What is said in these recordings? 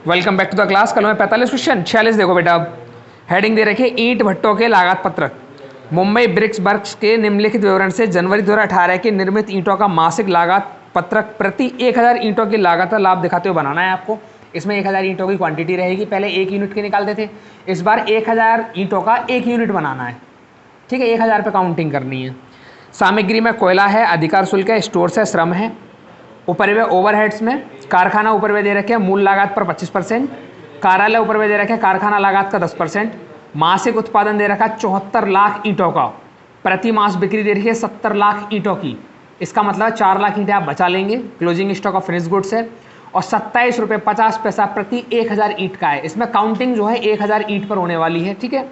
Welcome back to the class. कल में 45 question 46 देखो बेटा। अब हेडिंग दे रखी है ईंट भट्टों के लागत पत्रक। मुंबई ब्रिक्स वर्क्स के निम्नलिखित विवरण से जनवरी 2018 के निर्मित ईंटों का मासिक लागत पत्रक प्रति 1000 ईंटों की लागत का लाभ दिखाते हुए बनाना है आपको। इसमें 1000 ईंटों की क्वांटिटी रहेगी, पहले 1 यूनिट के निकालते थे, इस बार 1000 ईंटों का 1 यूनिट बनाना है। ठीक है, 1000 पे काउंटिंग करनी है। सामग्री में कोयला है, अधिकार शुल्क है, स्टोर्स है, श्रम है। ऊपर वे ओवरहेड्स में कारखाना ऊपर वे दे रखे हैं मूल लागत पर 25%, कार्यालय ऊपर वे दे रखे हैं कारखाना लागत का 10%, मासिक उत्पादन दे रखा है 74 लाख ईंटों का, प्रति मास बिक्री दे रही है 70 लाख ईंटों की। इसका मतलब 4 लाख ईंटें आप बचा लेंगे। Closing stock of finish goods है और 27 रुपये 50 पैसा प्रति 1000 ईंट का है। इसमें काउंटिंग जो है 1000 ईंट पर होने वाली है। ठीक है,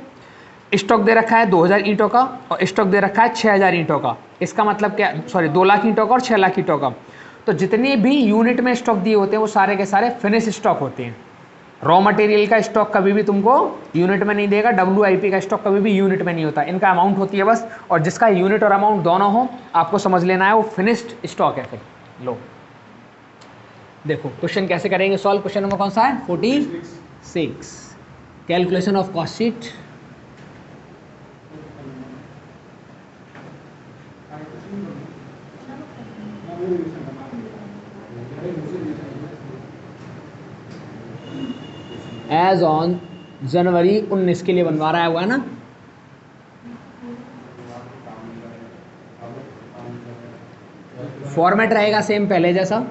स्टॉक दे रखा है 2000 ईंटों का और स्टॉक दे रखा है 6000 ईंटों का। इसका मतलब क्या, सॉरी 2 लाख ईंटों का और 6 लाख ईंटों का। तो जितने भी यूनिट में स्टॉक दिए होते हैं वो सारे के सारे फिनिश स्टॉक होते हैं। रॉ मटेरियल का स्टॉक कभी भी तुमको यूनिट में नहीं देगा, WIP का स्टॉक कभी भी यूनिट में नहीं होता, इनका अमाउंट होती है बस। और जिसका यूनिट और अमाउंट दोनों हो आपको समझ लेना है वो फिनिश्ड स्टॉक है। फिर लो देखो क्वेश्चन कैसे करेंगे सॉल्व। क्वेश्चन नंबर कौन सा है? 46। Calculation of cost sheet. As on January 19 के लिए बनवा रहा है, हुआ ना। फॉर्मेट रहेगा सेम पहले जैसा।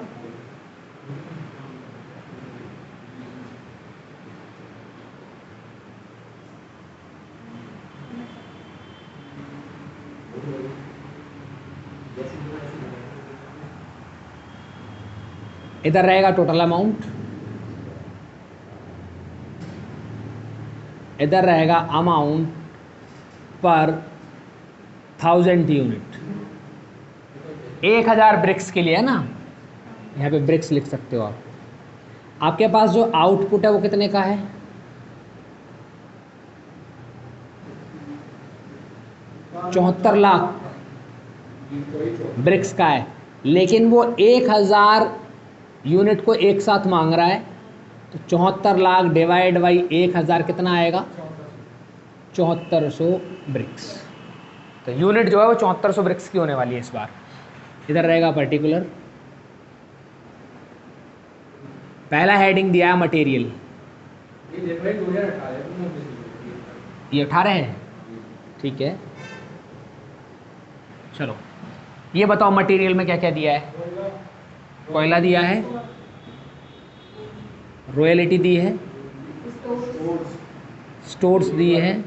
इधर रहेगा टोटल अमाउंट, इधर रहेगा अमाउंट पर 1000 यूनिट। 1000 ब्रिक्स के लिए है ना, यहाँ पे ब्रिक्स लिख सकते हो आप। आपके पास जो आउटपुट है वो कितने का है? चौहत्तर लाख ब्रिक्स का है, लेकिन वो 1000 यूनिट को एक साथ मांग रहा है। तो 74 लाख डिवाइड बाई 1000 कितना आएगा? 7400 ब्रिक्स। तो यूनिट जो है वो 7400 ब्रिक्स की होने वाली है इस बार। इधर रहेगा पर्टिकुलर। पहला हेडिंग दिया है मटेरियल, ये 18 है। ठीक है, चलो ये बताओ मटेरियल में क्या क्या दिया है? कोयला दिया है, रॉयल्टी दी है, स्टोर्स दिए हैं।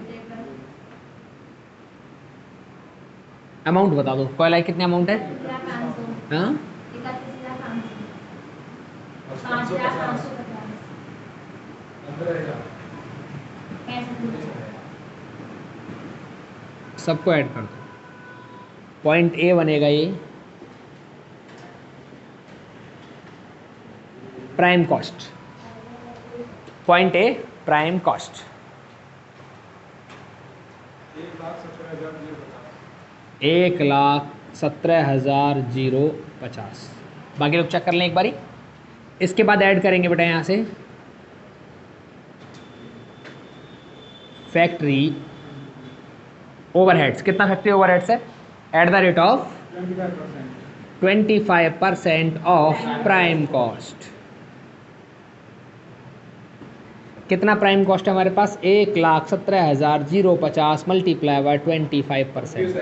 अमाउंट बता दो, कोयला कितने अमाउंट है? हाँ, सबको ऐड कर दो। पॉइंट ए बनेगा ये prime cost. Point A prime cost 1,17,050। बाकी लोग चेक कर लें एक बारी। इसके बाद ऐड करेंगे बेटा यहाँ से फैक्ट्री ओवरहेड्स। कितना फैक्ट्री ओवरहेड्स है? Eight the rate of 25% of prime cost. कितना प्राइम कॉस्ट है हमारे पास? 1,17,050 मल्टीप्लाई बाय 25%,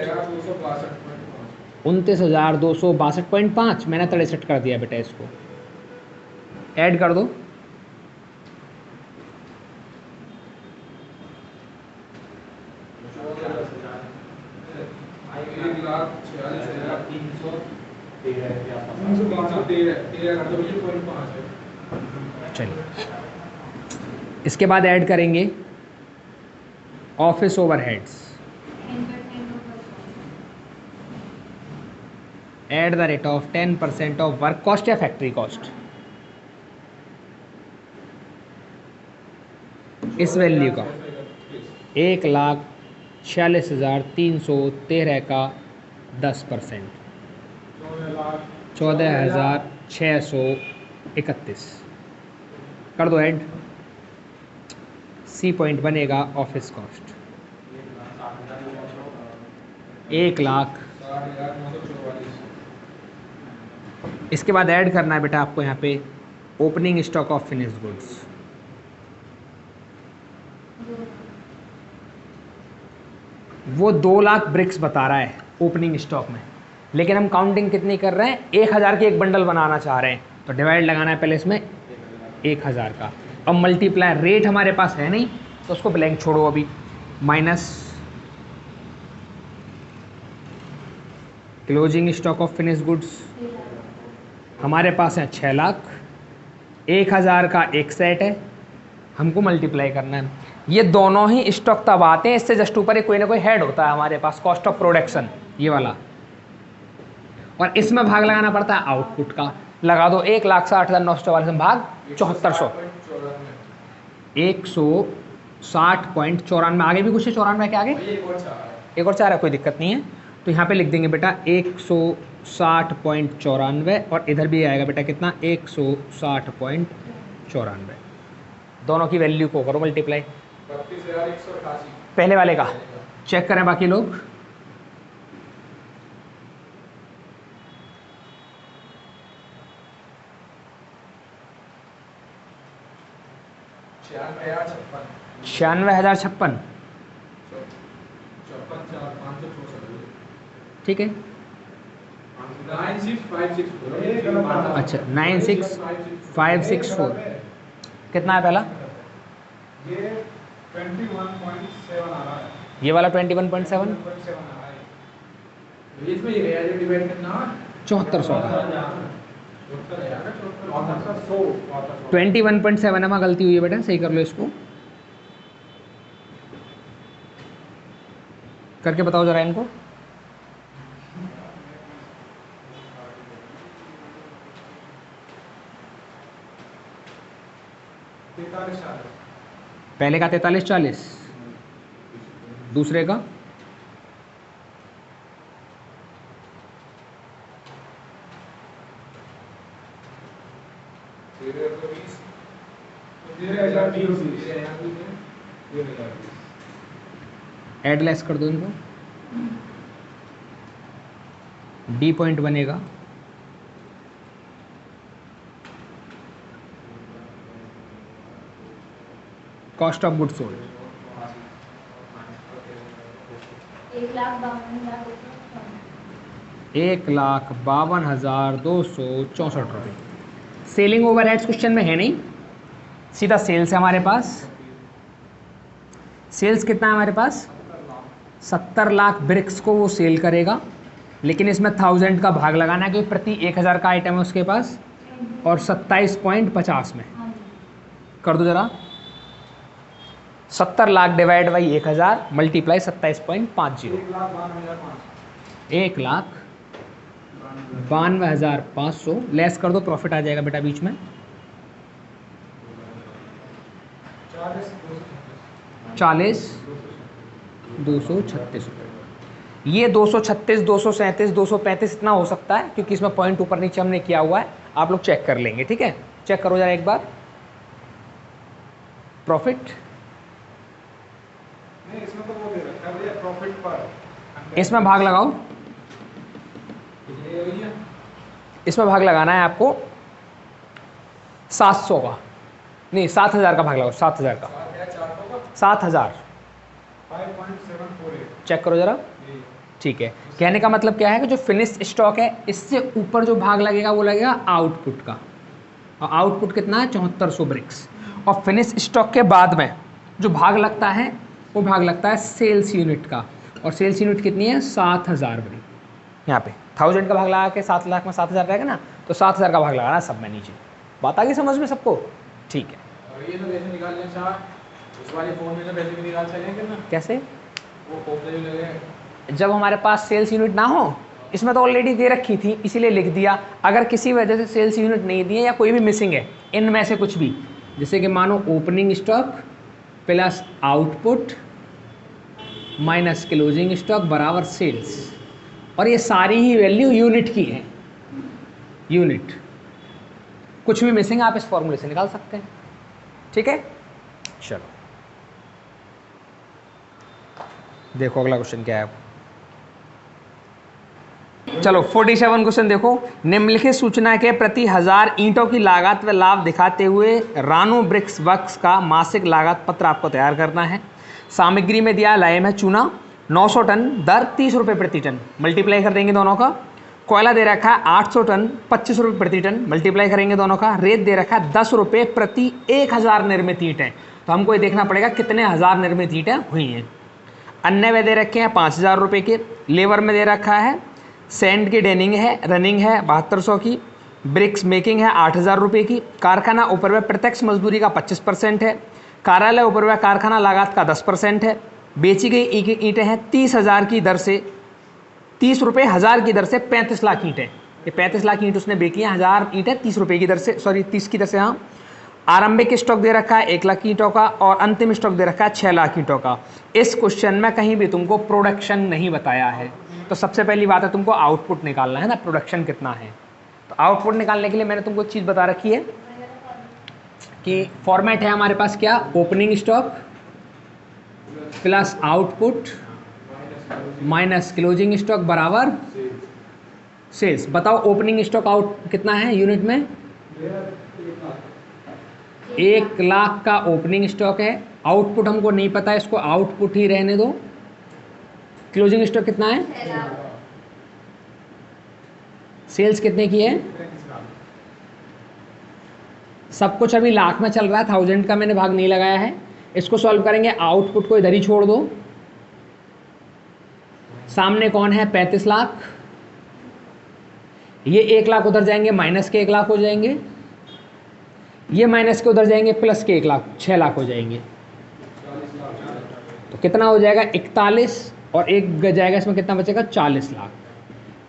29,262.5। मैंने 63 कर दिया बेटा, इसको ऐड कर दो। चलिए इसके बाद ऐड करेंगे office overheads eight the rate of 10% of work cost या फैक्ट्री कॉस्ट। इस वैल्यू का 1,46,313 का 10%, 14,631। कर दो ऐड। सी पॉइंट बनेगा ऑफिस कॉस्ट 1,00,000। इसके बाद ऐड करना है बेटा आपको यहाँ पे opening stock of finished goods. वो 2,00,000 ब्रिक्स बता रहा है ओपनिंग स्टॉक में, लेकिन हम काउंटिंग कितनी कर रहे हैं, 1,000 की एक बंडल बनाना चाह रहे हैं, तो डिवाइड लगाना है पहले इसमें 1,000 का। अब मल्टीप्लाई, रेट हमारे पास है नहीं तो उसको ब्लैंक छोड़ो अभी, minus closing stock of finish goods हमारे पास है 6,00,000, 1,000 का एक सेट है, हमको मल्टीप्लाई करना है। ये दोनों ही स्टॉक तब आते हैं, इससे जस्ट ऊपर कोई ना कोई हेड होता है हमारे पास, कॉस्ट ऑफ प्रोडक्शन ये वाला, और इसमें भाग लगाना पड़ता है आउटपुट का। लगा दो 1,60,944 भाग 7400, 160.94। आगे भी कुछ है 94 के आगे, एक और 4 है, कोई दिक्कत नहीं है। तो यहाँ पे लिख देंगे बेटा 160.94, और इधर भी आएगा बेटा कितना, 160.94। दोनों की वैल्यू को करो मल्टीप्लाई। पहले वाले का चेक करें बाकी लोग। $96,056, ठीक है। अच्छा 96,564 कितना है पहला, ये 21.7 आ रहा है, ये वाला 21.7, 7400 का 21.7 में गलती हुई है बेटा, सही कर लो इसको, करके बताओ जरा इनको। पहले का 43,40, दूसरे का 13,20 ऐड लेस कर दो इनको, डी पॉइंट बनेगा कॉस्ट ऑफ गुड्स सोल्ड 1,52,264 रुपये। सेलिंग ओवरहेड्स क्वेश्चन में है नहीं, सीधा सेल्स है हमारे पास। सेल्स कितना है हमारे पास, 70,00,000 ब्रिक्स को वो सेल करेगा, लेकिन इसमें 1000 का भाग लगाना है क्योंकि प्रति 1,000 का आइटम है उसके पास, और 27.50 में कर दो जरा, 70,00,000 डिवाइड बाई 1,000 मल्टीप्लाई 27.50, 1,92,500 लेस कर दो, प्रॉफिट आ जाएगा बेटा बीच में 40,236 रुपये। ये 236, 237, 235 इतना हो सकता है क्योंकि इसमें पॉइंट ऊपर नीचे हमने किया हुआ है, आप लोग चेक कर लेंगे, ठीक है। चेक करो जरा एक बार प्रॉफिट, इसमें तो वो दे रखा है भैया प्रॉफिट पर, इसमें भाग लगाओ, इसमें भाग लगाना है आपको 700 का, नहीं 7,000 का भाग लगाओ, 7,000 का, 7,000 5.748 चेक करो जरा, ठीक है। कहने का मतलब क्या है कि जो फिनिश स्टॉक है इससे ऊपर जो भाग लगेगा वो लगेगा आउटपुट का, और आउटपुट कितना है 7400 ब्रिक्स, और फिनिश स्टॉक के बाद में जो भाग लगता है वो भाग लगता है सेल्स यूनिट का, और सेल्स यूनिट कितनी है 7,000 ब्रिक। यहाँ पे 1000 का भाग लगा के 7,00,000 में 7,000 रहेगा ना, तो 7,000 का भाग लगाना सब में नीचे। बात आ गई समझ में सबको, ठीक है। और ये तो पैसे निकालने चाह उस वाले फोन में तो पैसे भी निकाल सकेंगे ना, कैसे, वो फोन में लगे जब हमारे पास सेल्स यूनिट ना हो, इसमें तो ऑलरेडी दे रखी थी इसीलिए लिख दिया, अगर किसी वजह से सेल्स यूनिट नहीं दिए या कोई भी मिसिंग है इनमें से कुछ भी, जैसे कि मानो opening stock plus output minus closing stock बराबर सेल्स, और ये सारी ही वैल्यू यूनिट की है, यूनिट, कुछ भी मिसिंग आप इस फॉर्मूले से निकाल सकते हैं, ठीक है, चलो देखो अगला क्वेश्चन क्या है। चलो 47 क्वेश्चन देखो। निम्नलिखित सूचना के प्रति 1000 ईंटों की लागत व लाभ दिखाते हुए रानू ब्रिक्स वर्क्स का मासिक लागत पत्र आपको तैयार करना है। सामग्री में दिया लाइम है चूना 900 टन, दर 30 रुपये प्रति टन, मल्टीप्लाई कर देंगे दोनों का। कोयला दे रखा है 800 टन 25 रुपये प्रति टन, मल्टीप्लाई करेंगे दोनों का। रेत दे रखा है 10 रुपये प्रति 1000 निर्मित ईंटें, तो हमको ये देखना पड़ेगा कितने हज़ार निर्मित ईंटें हुई हैं। अन्य वे दे रखे हैं 5000 रुपये के। लेबर में दे रखा है सैंड की डेनिंग है रनिंग है 7200 की, ब्रिक्स मेकिंग है 8000 रुपये की। कारखाना उपरव्यय प्रत्यक्ष मजदूरी का 25% है। कार्यालय उपरव्यय कारखाना लागत का 10% है। बेची गई ईंटें हैं 30,000 की दर से 30 रुपये हज़ार की दर से 35 लाख ईंटें। ये 35 लाख ईंट उसने बेची हैं, 1000 ईंटें 30 रुपये की दर से, सॉरी 30 की दर से। हाँ, आरंभिक स्टॉक दे रखा है 1 लाख ईंटों का और अंतिम स्टॉक दे रखा है 6 लाख ईंटों का। इस क्वेश्चन में कहीं भी तुमको प्रोडक्शन नहीं बताया है, तो सबसे पहली बात है तुमको आउटपुट निकालना है ना, प्रोडक्शन कितना है। तो आउटपुट निकालने के लिए मैंने तुमको एक चीज़ बता रखी है कि फॉर्मेट है हमारे पास क्या, opening stock plus output minus closing stock बराबर सेल्स। बताओ ओपनिंग स्टॉक आउट कितना है यूनिट में, 1 लाख का ओपनिंग स्टॉक है। आउटपुट हमको नहीं पता है, इसको आउटपुट ही रहने दो। क्लोजिंग स्टॉक कितना है, सेल्स कितने की है, सब कुछ अभी लाख में चल रहा है, 1000 का मैंने भाग नहीं लगाया है। इसको सॉल्व करेंगे, आउटपुट को इधर ही छोड़ दो। सामने कौन है 35 लाख, ये 1 लाख उधर जाएंगे माइनस के 1 लाख हो जाएंगे, ये माइनस के उधर जाएंगे प्लस के 1 लाख 6 लाख हो जाएंगे। तो कितना हो जाएगा 41 और एक जाएगा इसमें, कितना बचेगा 40 लाख।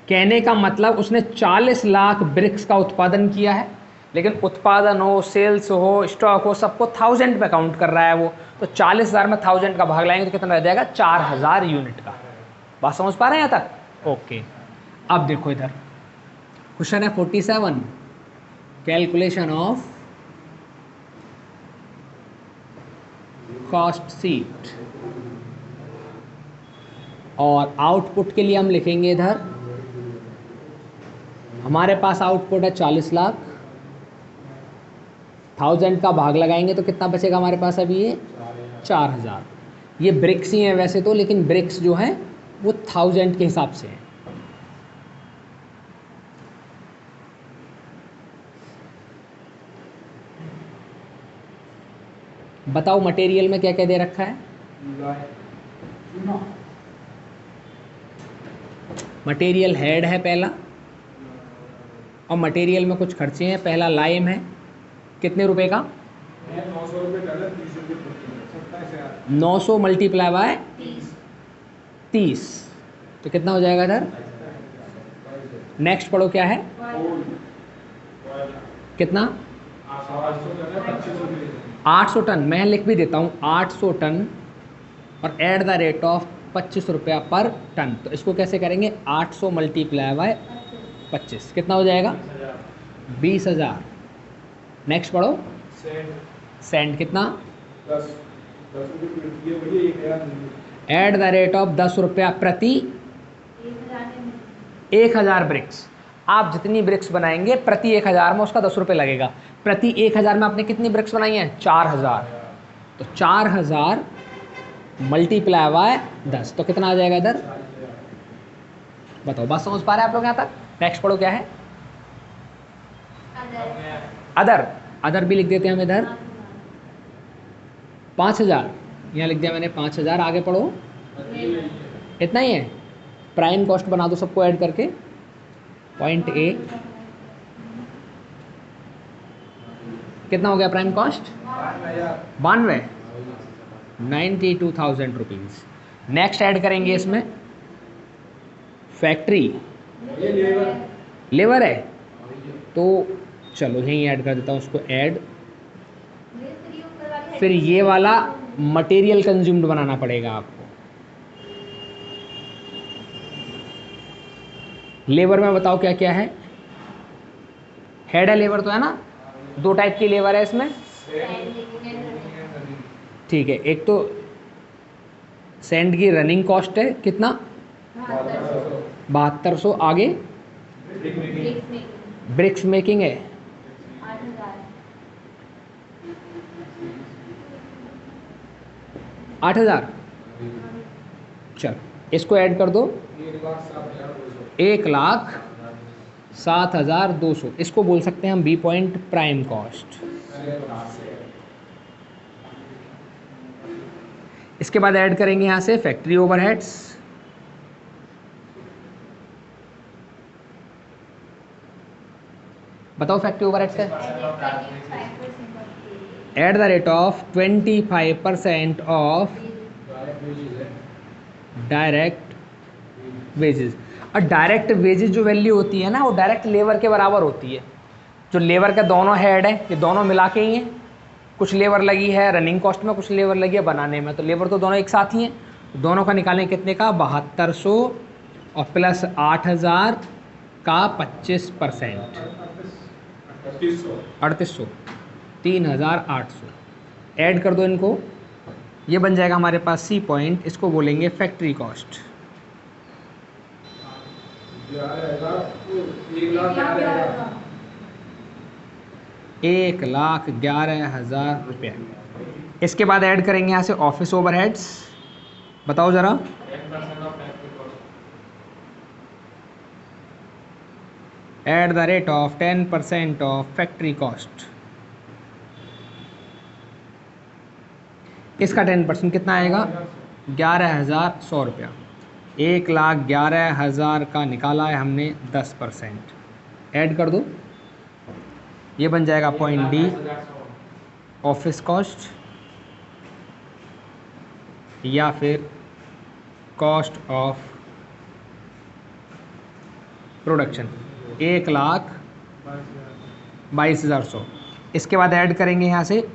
कहने का मतलब उसने 40 लाख ब्रिक्स का उत्पादन किया है, लेकिन उत्पादन हो सेल्स हो स्टॉक हो सबको 1000 पे काउंट कर रहा है वो। तो 40,000 में 1000 का भाग लाएंगे तो कितना रह जाएगा 4000 यूनिट का। बात समझ पा रहे हैं यहाँ तक? ओके, अब देखो इधर क्वेश्चन है 47, कैलकुलेशन ऑफ कॉस्ट सीट। और आउटपुट के लिए हम लिखेंगे इधर, हमारे पास आउटपुट है 40 लाख, 1000 का भाग लगाएंगे तो कितना बचेगा हमारे पास अभी, ये 4000। ये ब्रिक्स ही हैं वैसे तो, लेकिन ब्रिक्स जो हैं वो 1000 के हिसाब से हैं। बताओ मटेरियल में क्या क्या दे रखा है, मटेरियल हेड है पहला, और मटेरियल में कुछ खर्चे हैं। पहला लाइम है, कितने रुपए का, 900 मल्टीप्लाई बाय 30, तो कितना हो जाएगा इधर। नेक्स्ट पढ़ो क्या है, कितना 800 टन, मैं लिख भी देता हूँ 800 टन और एट द रेट ऑफ 25 रुपया पर टन। तो इसको कैसे करेंगे, 800 मल्टीप्लाई बाय 25 कितना हो जाएगा 20,000। नेक्स्ट पढ़ो, सेंड कितना, एट द रेट ऑफ 10 रुपया प्रति 1000 ब्रिक्स। आप जितनी ब्रिक्स बनाएंगे प्रति 1000 में उसका 10 रुपये लगेगा। प्रति 1000 में आपने कितनी ब्रिक्स बनाई हैं, 4000, तो 4000 मल्टीप्लाई बाय 10 तो कितना आ जाएगा इधर। बताओ, बात समझ पा रहे हैं आप लोग यहाँ तक? नेक्स्ट पढ़ो क्या है, अदर। अदर भी लिख देते हैं हम इधर 5000, यहाँ लिख दिया मैंने 5000। आगे पढ़ो, इतना ही है। प्राइम कॉस्ट बना दो सबको ऐड करके, पॉइंट ए कितना हो गया prime cost, 92,000 rupees. Next add करेंगे इसमें फैक्ट्री, लेबर है तो चलो यहीं ऐड कर देता हूँ उसको ऐड। फिर ये वाला मटेरियल कंज्यूम्ड बनाना पड़ेगा आपको। लेबर में बताओ क्या क्या है, हेड है लेबर तो है ना, 2 टाइप की लेबर है इसमें, ठीक है, एक तो सैंड की रनिंग कॉस्ट है कितना, 7200। आगे ब्रिक्स मेकिंग है 8000। चल इसको ऐड कर दो, 1,07,200। इसको बोल सकते हैं हम बी पॉइंट प्राइम कॉस्ट। इसके बाद ऐड करेंगे यहाँ से फैक्ट्री ओवरहेड्स। बताओ फैक्ट्री ओवरहेड्स है eight the rate of 25% of direct wages. और डायरेक्ट वेजेस जो वैल्यू होती है ना, वो डायरेक्ट लेबर के बराबर होती है। जो लेबर के दोनों हेड हैं, ये दोनों मिला के ही हैं। कुछ लेबर लगी है रनिंग कॉस्ट में, कुछ लेबर लगी है बनाने में, तो लेबर तो दोनों एक साथ ही हैं। दोनों का निकालें कितने का, 7200 और प्लस 8000 का 25%, 3800, 3800। ऐड कर दो इनको, ये बन जाएगा हमारे पास सी पॉइंट। इसको बोलेंगे फैक्ट्री कॉस्ट। 1,11,000 रुपये। इसके बाद ऐड करेंगे यहाँ से ऑफिस ओवरहेड्स। बताओ ज़रा, eight the rate of 10% of factory cost. इसका 10% कितना आएगा, 11,100 रुपया। 1,11,000 का निकाला है हमने 10%। ऐड कर दो, ये बन जाएगा पॉइंट डी, ऑफिस कॉस्ट या फिर कॉस्ट ऑफ प्रोडक्शन, 1,22,100। इसके बाद ऐड करेंगे यहाँ से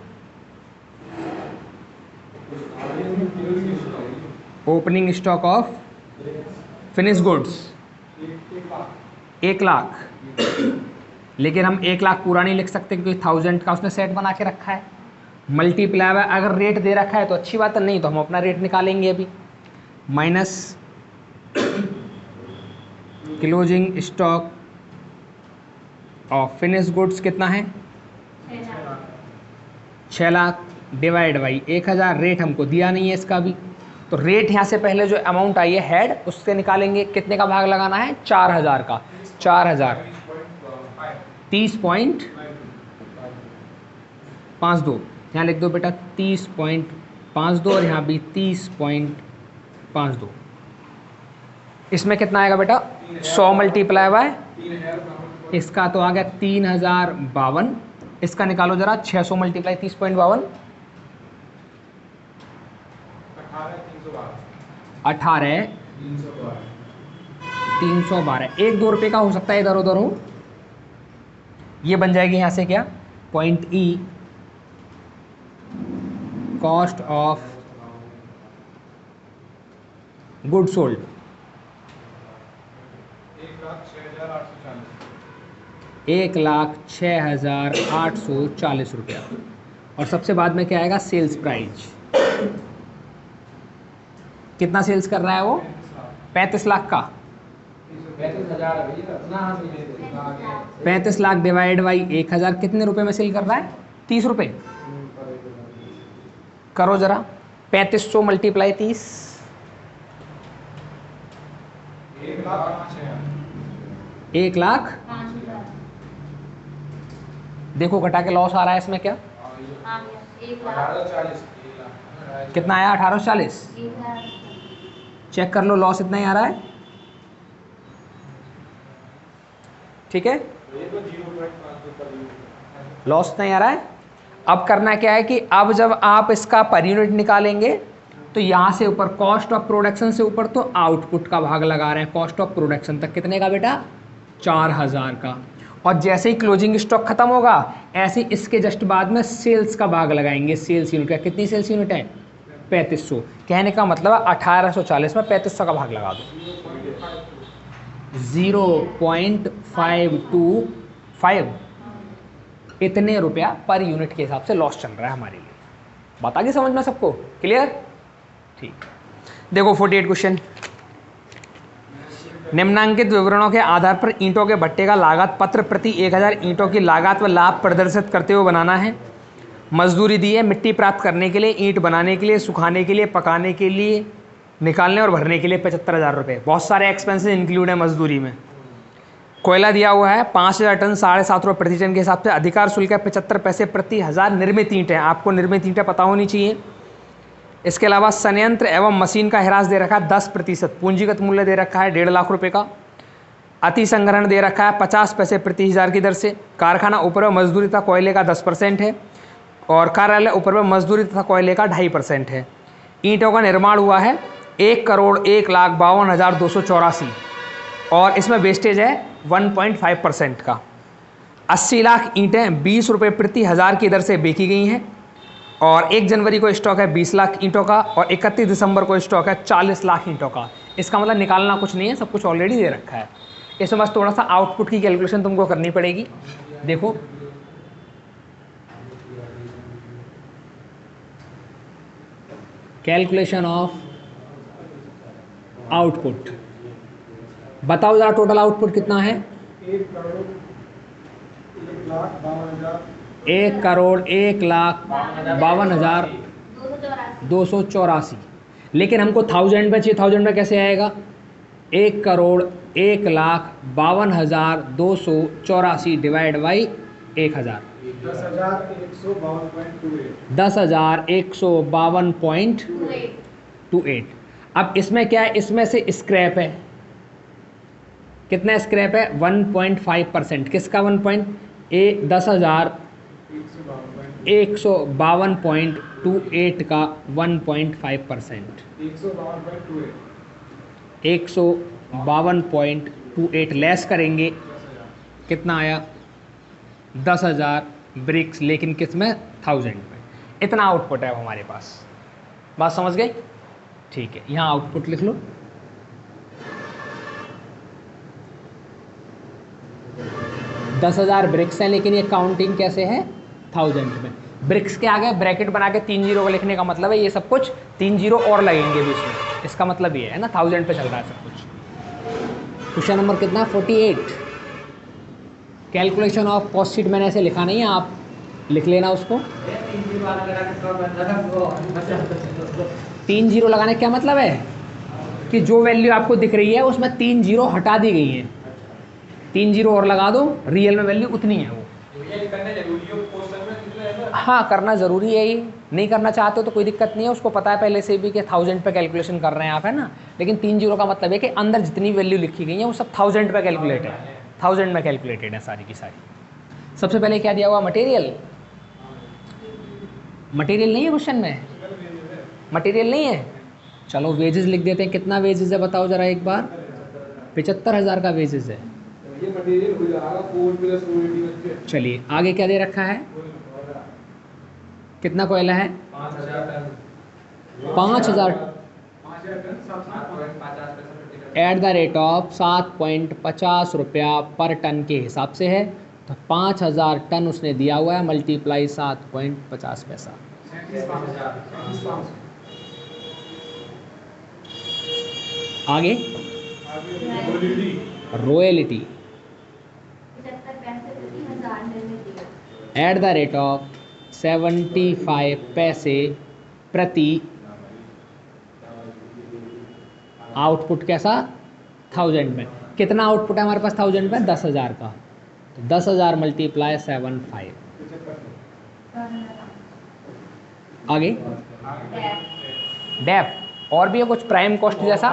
opening stock of finish goods 1,00,000। लेकिन हम 1,00,000 पूरा नहीं लिख सकते क्योंकि 1000 का उसने सेट बना के रखा है। मल्टीप्लाई है, अगर रेट दे रखा है तो अच्छी बात है, नहीं तो हम अपना रेट निकालेंगे अभी। Minus closing stock of finish goods कितना है, 6,00,000 डिवाइड बाई 1,000। रेट हमको दिया नहीं है इसका भी, तो रेट यहाँ से पहले जो अमाउंट आई है हेड, उससे निकालेंगे। कितने का भाग लगाना है, 4,000 का। 4,000 30.52, यहाँ लिख दो बेटा 30.52 और यहाँ भी 30.52। इसमें कितना आएगा बेटा, 100 मल्टीप्लाई बाय, इसका तो आ गया 3,052। इसका निकालो जरा, 600 मल्टीप्लाई 30.52, 18,312। 1-2 रुपये का हो सकता है इधर उधर हो। ये बन जाएगी यहाँ से क्या, point E, cost of good sold 1,06,840 रुपया। और सबसे बाद में क्या आएगा, सेल्स प्राइस। कितना सेल्स कर रहा है वो, 35 लाख का। 35 लाख डिवाइड बाई 1,000 कितने रुपए में सेल कर रहा है, 30 रुपये। करो जरा, 3500 मल्टीप्लाई 30, 1,00,000। देखो घटा के लॉस आ रहा है इसमें क्या, कितना आया, 1840। चेक कर लो, लॉस इतना ही आ रहा है। ठीक है, लॉस नहीं आ रहा है। अब करना क्या है कि अब जब आप इसका पर यूनिट निकालेंगे तो यहाँ से ऊपर कॉस्ट ऑफ प्रोडक्शन से ऊपर तो आउटपुट का भाग लगा रहे हैं। कॉस्ट ऑफ प्रोडक्शन तक कितने का बेटा, 4,000 का। और जैसे ही क्लोजिंग स्टॉक खत्म होगा, ऐसे इसके जस्ट बाद में सेल्स का भाग लगाएंगे। सेल्स यूनिट का, कितनी सेल्स यूनिट है, 3500। कहने का मतलब 1840 में 3500 का भाग लगा दो। 0.525 इतने रुपया पर यूनिट के हिसाब से लॉस चल रहा है हमारे लिए। बात आ गई समझ में सबको? क्लियर? ठीक। देखो 48 क्वेश्चन, निम्नांकित विवरणों के आधार पर ईंटों के भट्टे का लागत पत्र प्रति 1000 ईंटों की लागत व लाभ प्रदर्शित करते हुए बनाना है। मजदूरी दी है मिट्टी प्राप्त करने के लिए, ईंट बनाने के लिए, सुखाने के लिए, पकाने के लिए, निकालने और भरने के लिए 75,000 रुपये। बहुत सारे एक्सपेंसेस इंक्लूड है मजदूरी में। कोयला दिया हुआ है 5000 टन 7.5 रुपये प्रति टन के हिसाब से। अधिकार शुल्क है 75 पैसे प्रति 1000 निर्मित ईंटें। आपको निर्मित ईंटें पता होनी चाहिए। इसके अलावा संयंत्र एवं मशीन का हिरास दे रखा है 10%। पूंजीगत मूल्य दे रखा है 1.5 लाख रुपए का। अति संग्रहण दे रखा है 50 पैसे प्रति 1000 की दर से। कारखाना उपरव्यय मजदूरी तथा कोयले का 10% है और कार्यालय उपरव्यय मजदूरी तथा कोयले का 2.5% है। ईंटों का निर्माण हुआ है 1,01,52,284 और इसमें वेस्टेज है 1.5% का। 80 लाख ईंटें 20 रुपये प्रति 1000 की दर से बेची गई हैं और 1 जनवरी को स्टॉक है 20 लाख ईंटों का और 31 दिसंबर को स्टॉक है 40 लाख ईंटों का। इसका मतलब निकालना कुछ नहीं है, सब कुछ ऑलरेडी दे रखा है। इसमें बस थोड़ा सा आउटपुट की कैलकुलेशन तुमको करनी पड़ेगी। देखो कैलकुलेशन ऑफ आउटपुट, बताओ जरा टोटल आउटपुट कितना है? 1,01,52,284। लेकिन हमको 1000 में चाहिए। 1000 में कैसे आएगा? 1,01,52,284 डिवाइड बाई 1000, 10,152.28। अब इसमें क्या है? इसमें से स्क्रैप है। कितना स्क्रैप है? 1.5%। किसका 10,152.28 का 1.5%। 152.28 लेस करेंगे, कितना आया? 10,000 ब्रिक्स, लेकिन किस में? 1000 में। इतना आउटपुट है हमारे पास। बात समझ गए? ठीक है, यहाँ आउटपुट लिख लो। दस 10,000 ब्रिक्स हैं, लेकिन ये काउंटिंग कैसे है? 1000 में। ब्रिक्स के आगे ब्रैकेट बना के 3 जीरो को लिखने का मतलब है ये सब कुछ 3 जीरो और लगेंगे बीच में। इसका मतलब ये है ना 1000 पे चल रहा है सब कुछ। क्वेश्चन नंबर कितना? 48। कैलकुलेशन ऑफ कॉस्ट शीट मैंने ऐसे लिखा नहीं है, आप लिख लेना उसको। 3 जीरो लगाने का क्या मतलब है कि जो वैल्यू आपको दिख रही है उसमें 3 जीरो हटा दी गई है। 3 जीरो और लगा दो, रियल में वैल्यू उतनी है वो। हाँ, करना ज़रूरी है। ये नहीं करना चाहते हो तो कोई दिक्कत नहीं है, उसको पता है पहले से भी कि 1000 पे कैलकुलेशन कर रहे हैं आप, है ना। लेकिन 3 जीरो का मतलब है कि अंदर जितनी वैल्यू लिखी गई है वो सब 1000 पे कैलकुलेटेड है। 1000 में कैलकुलेटेड है सारी की सारी। सबसे पहले क्या दिया हुआ? मटेरियल। मटेरियल नहीं है क्वेश्चन में? मटेरियल नहीं है। चलो वेजेस लिख देते हैं। कितना वेजेस है बताओ ज़रा एक बार? 75,000 का वेजेस है। चलिए आगे क्या दे रखा है? कितना कोयला है? 5,000 एट द रेट ऑफ 7.50 रुपया पर टन के हिसाब से है। तो 5,000 टन उसने दिया हुआ है, मल्टीप्लाई 7.50 पैसा। आगे royalty eight the rate of 75 पैसे प्रति। आउटपुट कैसा? 1000 में। कितना आउटपुट है हमारे पास 1000 में? 10,000 का। तो 10,000 मल्टीप्लाई 75। आगे डेप और भी है कुछ प्राइम कॉस्ट जैसा,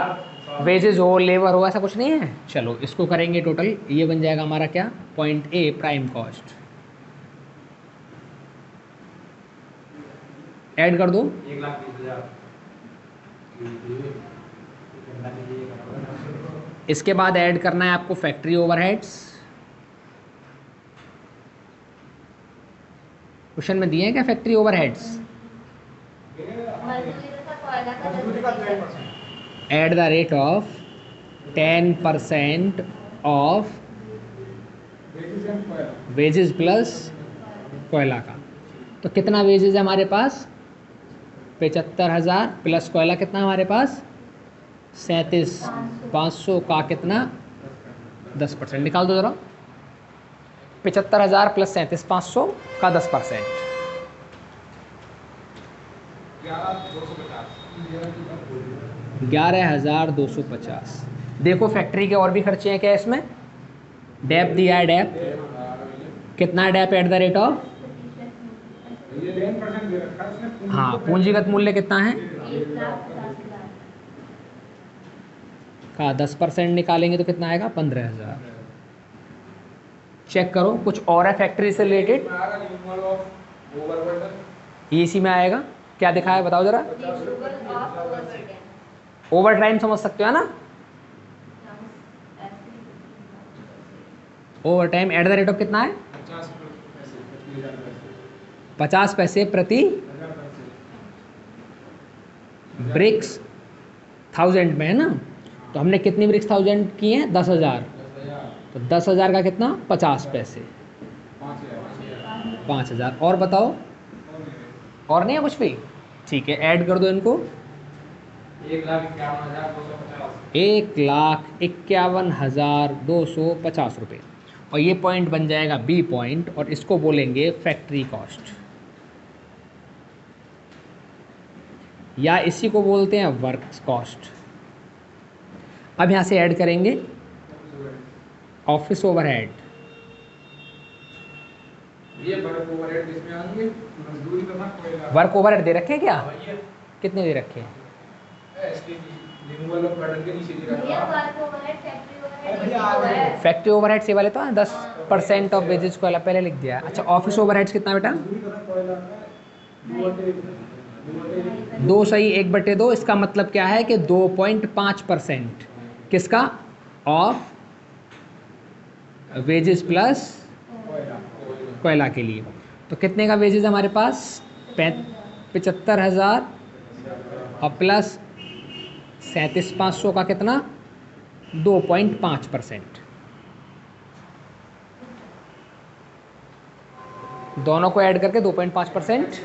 वेजेस हो, लेबर हो, ऐसा कुछ नहीं है। चलो इसको करेंगे टोटल, ये बन जाएगा हमारा क्या? Point A prime cost. Add कर दो 1,20,000। इसके बाद ऐड करना है आपको फैक्ट्री ओवरहेड्स। क्वेश्चन में दिए हैं क्या factory overheads? Eight the rate of 10% of wages plus कोयला का। तो कितना वेजेज है हमारे पास? 75,000 प्लस कोयला कितना हमारे पास? 37,500 का कितना? 10%। निकाल दो ज़रा। 75,000 प्लस 37,500 का 10%। 11,250। देखो फैक्ट्री के और भी खर्चे हैं क्या इसमें? डैप दिया है, डैप कितना है? DAP at the rate of, हाँ, पूंजीगत मूल्य कितना है का 10% निकालेंगे तो कितना आएगा? 15,000। चेक करो कुछ और है फैक्ट्री से रिलेटेड, इसी में आएगा। क्या दिखा है बताओ जरा। ओवर टाइम समझ सकते हो ना? Over time eight the rate of कितना है? 50 पैसे प्रति ब्रिक्स 1000 में है ना। तो हमने कितनी ब्रिक्स 1000 की हैं? 10,000। तो 10,000 का कितना? 50 पैसे, 5,000। और बताओ, और नहीं है कुछ भी? ठीक है, ऐड कर दो इनको। 1,51,250 रुपये। और ये पॉइंट बन जाएगा बी पॉइंट, और इसको बोलेंगे फैक्ट्री कॉस्ट, या इसी को बोलते हैं वर्क कॉस्ट। अब यहाँ से ऐड करेंगे ऑफिस ओवरहेड। ये वर्क ओवरहेड किसमें आएंगे? मजदूरी करना पड़ेगा। वर्क ओवरहेड दे रखे हैं क्या? कितने दे रखे हैं? रिमूवल ऑफ बर्डन के नीचे दे रखा है। फैक्ट्री ओवरहेड से वाले तो 10% ऑफ वेजेज को पहले लिख दिया। अच्छा, ऑफिस ओवरहेड्स कितना बेटा? 2 सही 1/2। इसका मतलब क्या है कि 2.5% किसका? ऑफ वेजेस प्लस कोयला के लिए। तो कितने का वेजेस हमारे पास? 75,000 और प्लस 37,500 का कितना? 2.5%। दोनों को ऐड करके 2.5%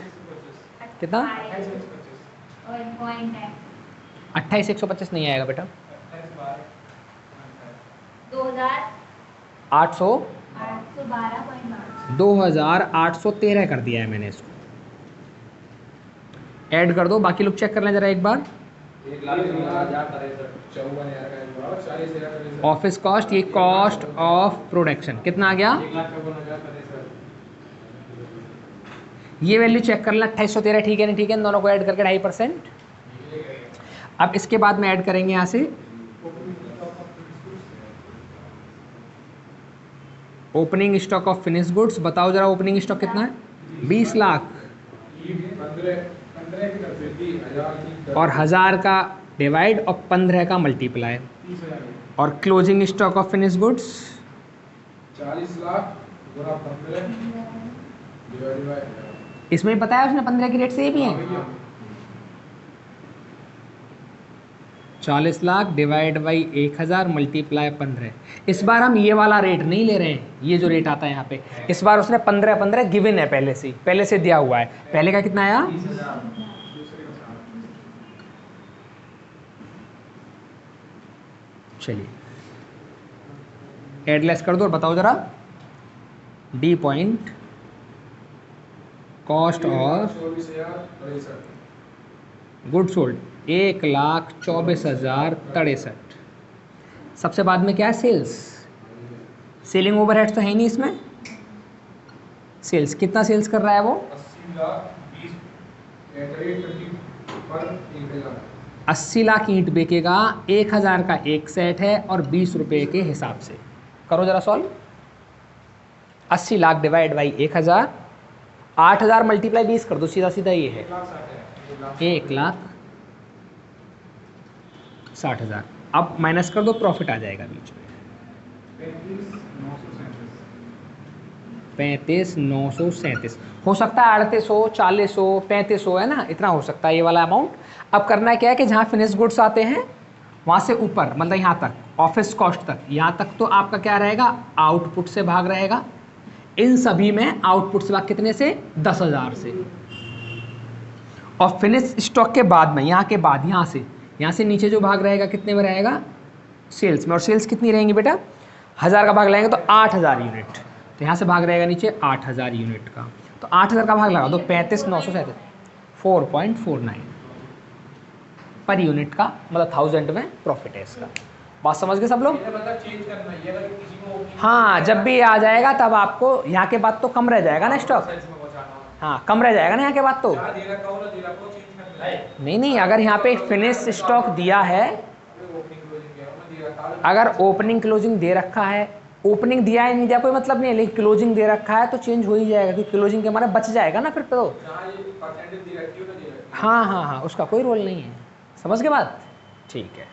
कितना? 28,125 नहीं आएगा बेटा, 2,813 कर दिया है मैंने इसको। ऐड कर दो, बाकी लोग चेक कर लें जरा एक बार। ऑफिस कॉस्ट, ये कॉस्ट ऑफ प्रोडक्शन कितना आ गया? ये वैल्यू चेक कर लें, 2813। ठीक है नहीं? ठीक है, दोनों को ऐड करके 2.5%। अब इसके बाद में ऐड करेंगे यहाँ से opening stock of finish goods. बताओ जरा ओपनिंग स्टॉक कितना है? 20 लाख। और 1000 का डिवाइड और 15 का मल्टीप्लाई। और closing stock of finish goods 40 lakh Guna 15 divided by, इसमें बताया उसने 15 की रेट से ये भी है। 40 लाख डिवाइड बाई 1000 मल्टीप्लाई 15। इस बार हम ये वाला रेट नहीं ले रहे हैं, ये जो रेट आता है यहाँ पे, इस बार उसने 15 गिवन है, पहले से दिया हुआ है। पहले का कितना आया? चलिए एडलेस कर दो और बताओ जरा। D point cost of good sold 1,24,063। सबसे बाद में क्या है? सेल्स। सेलिंग ओवरहेड्स तो है ही नहीं इसमें। सेल्स कितना सेल्स कर रहा है वो? 80 लाख ईंट बेचेगा, 1,000 का एक सेट है और 20 रुपये के हिसाब से। करो जरा solve. 80 lakh divide by 1,000, 8,000 multiply 20 कर दो, सीधा सीधा ये है 1,60,000। अब माइनस कर दो, प्रॉफिट आ जाएगा बीच में 35,937। हो सकता है 3800, 4000, 3500 है ना, इतना हो सकता है ये वाला अमाउंट। अब करना क्या है कि जहाँ फिनिश गुड्स आते हैं वहाँ से ऊपर, मतलब यहाँ तक ऑफिस कॉस्ट तक, यहाँ तक तो आपका क्या रहेगा? आउटपुट से भाग रहेगा। इन सभी में आउटपुट से भाग कितने से 10,000 से। और फिनिश स्टॉक के बाद में यहाँ से नीचे जो भाग रहेगा कितने में रहेगा, सेल्स में। और सेल्स कितनी रहेंगी बेटा, 1000 का भाग लगाएंगे तो 8000 यूनिट, तो यहाँ से भाग रहेगा नीचे 8000 यूनिट का। तो 8000 का भाग लगा दो 35,937, 4.49 पर यूनिट का, मतलब 1000 में प्रॉफिट है इसका। बात समझ गए सब लोग? मतलब चेंज करना है, अगर किसी को हाँ, जब भी आ जाएगा तब आपको यहाँ के बाद तो कम रह जाएगा ना स्टॉक। हाँ, कम रह जाएगा ना यहाँ के बाद तो। नहीं, अगर यहाँ पे फिनिश स्टॉक दिया है, अगर ओपनिंग क्लोजिंग दे रखा है, ओपनिंग दिया है नहीं दिया कोई मतलब नहीं है, लेकिन क्लोजिंग दे रखा है तो चेंज हो ही जाएगा, क्योंकि क्लोजिंग के हमारा बच जाएगा ना फिर तो। हाँ, उसका कोई रोल नहीं है। समझ के बात? ठीक है।